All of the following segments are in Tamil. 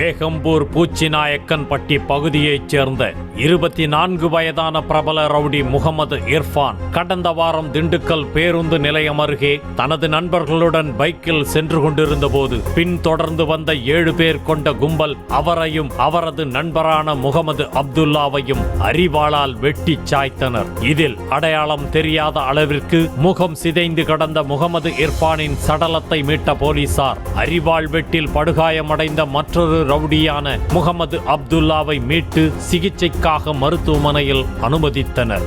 பேகம்பூர் பூச்சிநாயக்கன்பட்டி பகுதியைச் சேர்ந்த 24 வயதான பிரபல ரவுடி முகமது இர்ஃபான் கடந்த வாரம் திண்டுக்கல் பேருந்து நிலையம் அருகே தனது நண்பர்களுடன் பைக்கில் சென்று கொண்டிருந்த போது பின்தொடர்ந்து வந்த 7 பேர் கொண்ட கும்பல் அவரையும் அவரது நண்பரான முகமது அப்துல்லாவையும் அரிவாளால் வெட்டி சாய்த்தனர். இதில் அடையாளம் தெரியாத அளவிற்கு முகம் சிதைந்து கடந்த முகமது இர்ஃபானின் சடலத்தை மீட்ட போலீசார் அரிவாள் வெட்டில் படுகாயமடைந்த மற்றொரு ரவுடியான முகமது அப்துல்லாவை மீட்டு சிகிச்சைக்காக மருத்துவமனையில் அனுமதித்தனர்.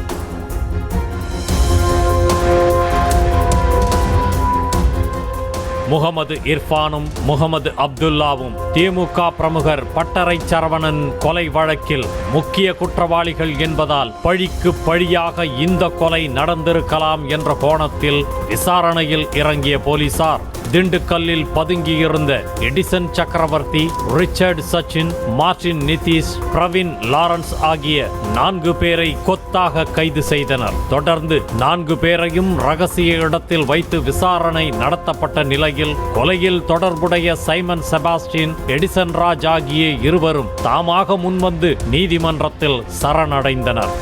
முகமது இர்ஃபானும் முகமது அப்துல்லாவும் திமுக பிரமுகர் பட்டறை சரவணன் கொலை வழக்கில் முக்கிய குற்றவாளிகள் என்பதால் பழிக்கு பழியாக இந்த கொலை நடந்திருக்கலாம் என்ற கோணத்தில் விசாரணையில் இறங்கிய போலீசார் திண்டுக்கல்லில் பதுங்கியிருந்த எடிசன் சக்கரவர்த்தி, Richard Sachin, Martin Nitish, Praveen Lawrence ஆகிய 4 பேரை கொத்தாக கைது செய்தனர். தொடர்ந்து 4 பேரையும் ரகசிய இடத்தில் வைத்து விசாரணை நடத்தப்பட்ட நிலையில் கொலையில் தொடர்புடைய சைமன் செபாஸ்டின், எடிசன் ராஜ் ஆகிய இருவரும் தாமாக முன்வந்து நீதிமன்றத்தில் சரணடைந்தனர்.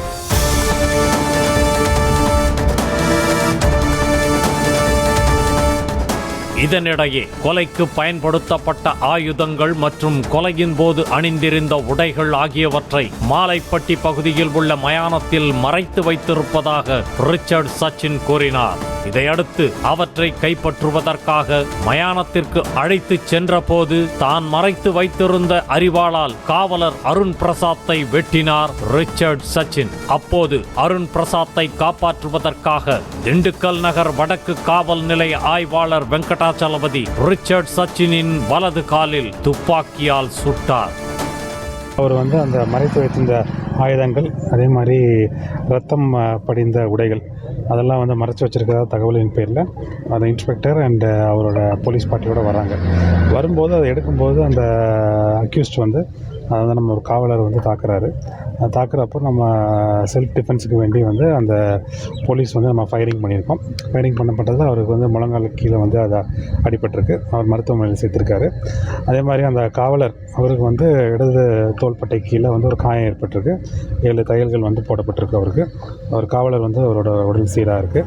இதனிடையே கொலைக்கு பயன்படுத்தப்பட்ட ஆயுதங்கள் மற்றும் கொலையின் போது அணிந்திருந்த உடைகள் ஆகியவற்றை மாலைப்பட்டி பகுதியில் உள்ள மயானத்தில் மறைத்து வைத்திருப்பதாக ரிச்சர்ட் சச்சின் கூறினார். இதையடுத்து அவற்றை கைப்பற்றுவதற்காக மயானத்திற்கு அழைத்துச் சென்ற போது தான் மறைத்து வைத்திருந்த அரிவாளால் காவலர் அருண் பிரசாத்தை வெட்டினார் ரிச்சர்ட் சச்சின். அப்போது அருண் பிரசாத்தை காப்பாற்றுவதற்காக திண்டுக்கல் நகர் வடக்கு காவல் நிலைய ஆய்வாளர் வெங்கடாச்சலபதி ரிச்சர்ட் சச்சினின் வலது காலில் துப்பாக்கியால் சுட்டார். அவர் அந்த மறைத்து வைத்திருந்த ஆயுதங்கள், அதே மாதிரி ரத்தம் படிந்த உடைகள் அதெல்லாம் மறைச்சி வச்சிருக்கிறதா தகவலின் பேரில் அந்த இன்ஸ்பெக்டர் அண்ட் அவரோட போலீஸ் பார்ட்டியோடு வராங்க. வரும்போது அதை எடுக்கும்போது அந்த அக்யூஸ்ட் அதை நம்ம ஒரு காவலர் தாக்குறாரு. தாக்குறப்போ நம்ம செல்ஃப் டிஃபென்ஸுக்கு வேண்டி அந்த போலீஸ் நம்ம ஃபயரிங் பண்ணியிருக்கோம். ஃபயரிங் பண்ணப்பட்டது அவருக்கு முழங்காலுக்கு கீழே அதை அடிபட்டிருக்கு. அவர் மருத்துவமனையில் சேர்த்துருக்காரு. அதே மாதிரி அந்த காவலர் அவருக்கு இடது தோள்பட்டை கீழே ஒரு காயம் ஏற்பட்டிருக்கு. 7 தையல்கள் போடப்பட்டிருக்கு அவருக்கு. அவர் காவலர் அவரோட உடல் சீராக இருக்குது.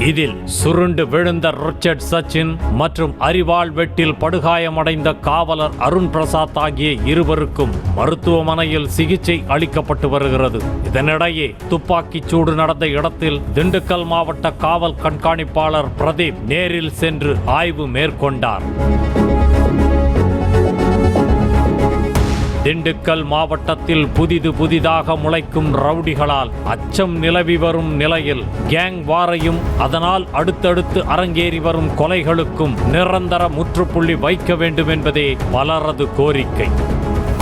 இதில் சுருண்டு விழுந்த ரிச்சர்ட் சச்சின் மற்றும் அரிவாள் வெட்டில் படுகாயமடைந்த காவலர் அருண் பிரசாத் ஆகிய இருவருக்கும் மருத்துவமனையில் சிகிச்சை அளிக்கப்பட்டு வருகிறது. இதனிடையே துப்பாக்கிச் சூடு நடந்த இடத்தில் திண்டுக்கல் மாவட்ட காவல் கண்காணிப்பாளர் பிரதீப் நேரில் சென்று ஆய்வு மேற்கொண்டார். திண்டுக்கல் மாவட்டத்தில் புதிதாக முளைக்கும் ரவுடிகளால் அச்சம் நிலவி வரும் நிலையில் கேங் வாரையும் அதனால் அடுத்தடுத்து அரங்கேறி வரும் கொலைகளுக்கும் நிரந்தர முற்றுப்புள்ளி வைக்க வேண்டும் என்பதே பலரது கோரிக்கை.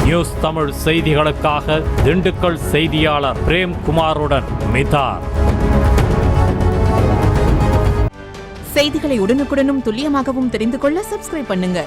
நியூஸ் தமிழ் செய்திகளுக்காக திண்டுக்கல் செய்தியாளர் பிரேம்குமாருடன் மிதார். செய்திகளை உடனுக்குடனும் துல்லியமாகவும் தெரிந்து கொள்ள சப்ஸ்கிரைப் பண்ணுங்க.